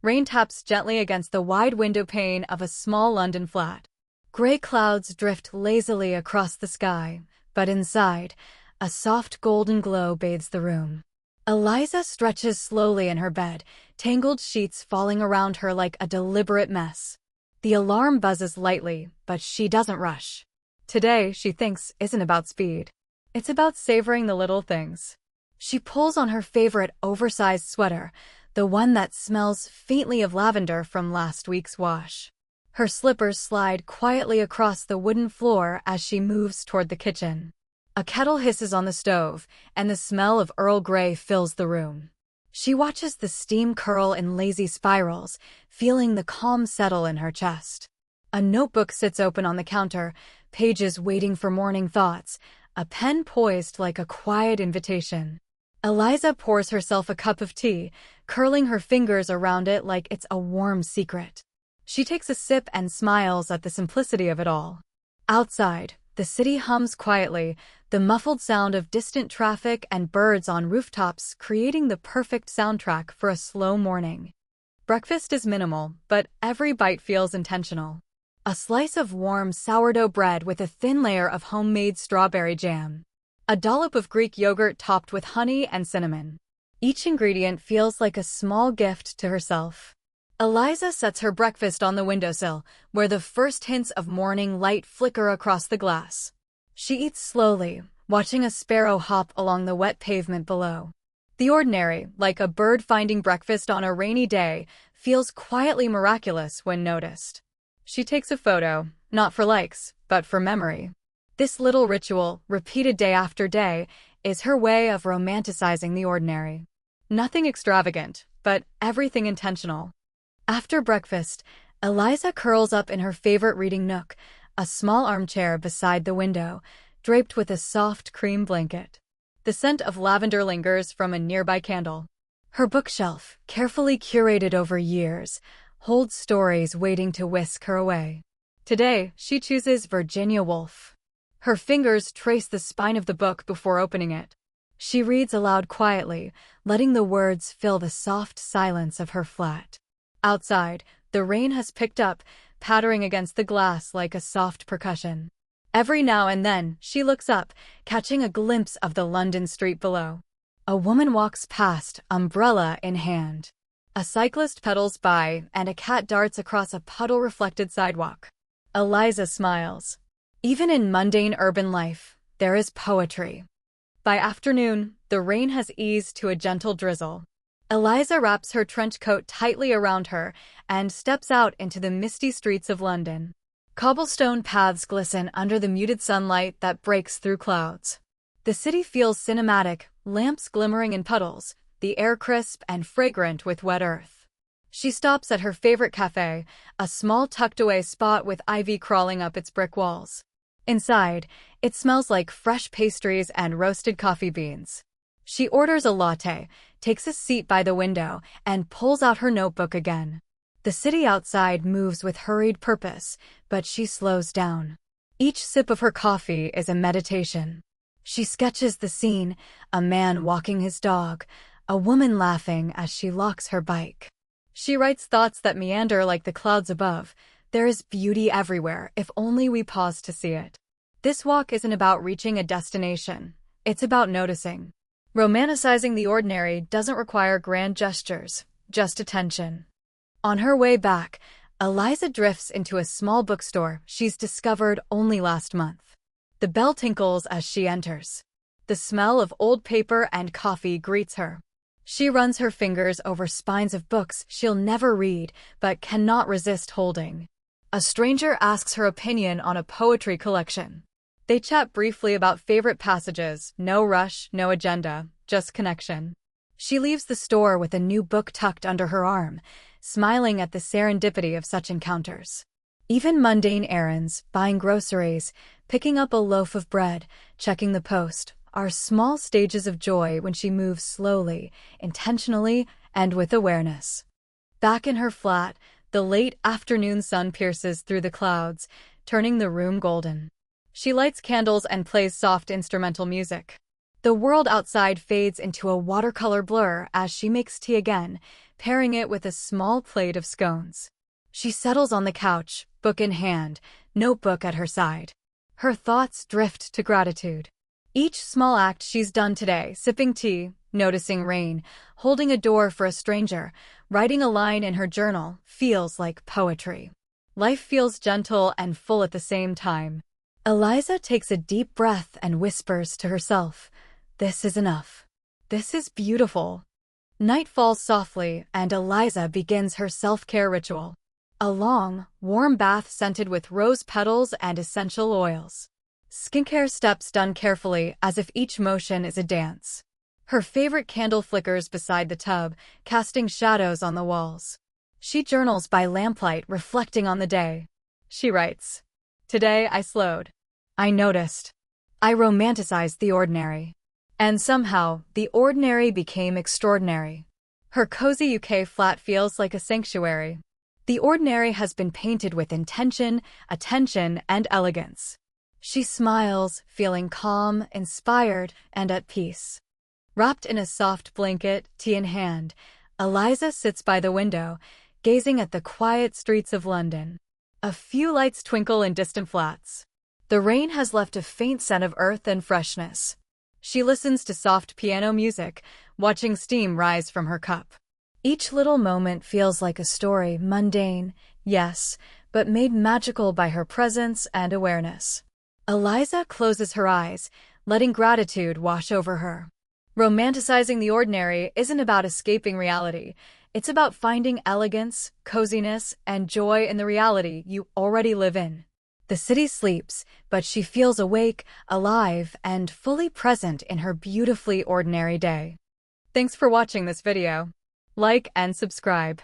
Rain taps gently against the wide window pane of a small London flat. Gray clouds drift lazily across the sky, but inside, a soft golden glow bathes the room. Eliza stretches slowly in her bed, tangled sheets falling around her like a deliberate mess. The alarm buzzes lightly, but she doesn't rush. Today, she thinks, isn't about speed. It's about savoring the little things. She pulls on her favorite oversized sweater, the one that smells faintly of lavender from last week's wash. Her slippers slide quietly across the wooden floor as she moves toward the kitchen. A kettle hisses on the stove, and the smell of Earl Grey fills the room. She watches the steam curl in lazy spirals, feeling the calm settle in her chest. A notebook sits open on the counter, pages waiting for morning thoughts, a pen poised like a quiet invitation. Eliza pours herself a cup of tea, curling her fingers around it like it's a warm secret. She takes a sip and smiles at the simplicity of it all. Outside, the city hums quietly, the muffled sound of distant traffic and birds on rooftops creating the perfect soundtrack for a slow morning. Breakfast is minimal, but every bite feels intentional. A slice of warm sourdough bread with a thin layer of homemade strawberry jam. A dollop of Greek yogurt topped with honey and cinnamon. Each ingredient feels like a small gift to herself. Eliza sets her breakfast on the windowsill, where the first hints of morning light flicker across the glass. She eats slowly, watching a sparrow hop along the wet pavement below. The ordinary, like a bird finding breakfast on a rainy day, feels quietly miraculous when noticed. She takes a photo, not for likes, but for memory. This little ritual, repeated day after day, is her way of romanticizing the ordinary. Nothing extravagant, but everything intentional. After breakfast, Eliza curls up in her favorite reading nook, a small armchair beside the window, draped with a soft cream blanket. The scent of lavender lingers from a nearby candle. Her bookshelf, carefully curated over years, holds stories waiting to whisk her away. Today, she chooses Virginia Woolf. Her fingers trace the spine of the book before opening it. She reads aloud quietly, letting the words fill the soft silence of her flat. Outside, the rain has picked up, pattering against the glass like a soft percussion. Every now and then, she looks up, catching a glimpse of the London street below. A woman walks past, umbrella in hand. A cyclist pedals by, and a cat darts across a puddle-reflected sidewalk. Eliza smiles. Even in mundane urban life, there is poetry. By afternoon, the rain has eased to a gentle drizzle. Eliza wraps her trench coat tightly around her and steps out into the misty streets of London. Cobblestone paths glisten under the muted sunlight that breaks through clouds. The city feels cinematic, lamps glimmering in puddles, the air crisp and fragrant with wet earth. She stops at her favorite cafe, a small tucked-away spot with ivy crawling up its brick walls. Inside, it smells like fresh pastries and roasted coffee beans. She orders a latte, takes a seat by the window, and pulls out her notebook again. The city outside moves with hurried purpose, but she slows down. Each sip of her coffee is a meditation. She sketches the scene, a man walking his dog, a woman laughing as she locks her bike. She writes thoughts that meander like the clouds above. There is beauty everywhere, if only we pause to see it. This walk isn't about reaching a destination. It's about noticing. Romanticizing the ordinary doesn't require grand gestures, just attention. On her way back, Eliza drifts into a small bookstore she's discovered only last month. The bell tinkles as she enters. The smell of old paper and coffee greets her. She runs her fingers over spines of books she'll never read but cannot resist holding. A stranger asks her opinion on a poetry collection. They chat briefly about favorite passages, no rush, no agenda, just connection. She leaves the store with a new book tucked under her arm, smiling at the serendipity of such encounters. Even mundane errands, buying groceries, picking up a loaf of bread, checking the post, are small stages of joy when she moves slowly, intentionally, and with awareness. Back in her flat, the late afternoon sun pierces through the clouds, turning the room golden. She lights candles and plays soft instrumental music. The world outside fades into a watercolor blur as she makes tea again, pairing it with a small plate of scones. She settles on the couch, book in hand, notebook at her side. Her thoughts drift to gratitude. Each small act she's done today, sipping tea, noticing rain, holding a door for a stranger, writing a line in her journal, feels like poetry. Life feels gentle and full at the same time. Eliza takes a deep breath and whispers to herself, "This is enough. This is beautiful." Night falls softly, and Eliza begins her self-care ritual. A long, warm bath scented with rose petals and essential oils. Skincare steps done carefully, as if each motion is a dance. Her favorite candle flickers beside the tub, casting shadows on the walls. She journals by lamplight, reflecting on the day. She writes, "Today I slowed. I noticed. I romanticized the ordinary. And somehow, the ordinary became extraordinary." Her cozy UK flat feels like a sanctuary. The ordinary has been painted with intention, attention, and elegance. She smiles, feeling calm, inspired, and at peace. Wrapped in a soft blanket, tea in hand, Eliza sits by the window, gazing at the quiet streets of London. A few lights twinkle in distant flats. The rain has left a faint scent of earth and freshness. She listens to soft piano music, watching steam rise from her cup. Each little moment feels like a story, mundane, yes, but made magical by her presence and awareness. Eliza closes her eyes, letting gratitude wash over her. Romanticizing the ordinary isn't about escaping reality. It's about finding elegance, coziness, and joy in the reality you already live in. The city sleeps, but she feels awake, alive, and fully present in her beautifully ordinary day. Thanks for watching this video. Like and subscribe.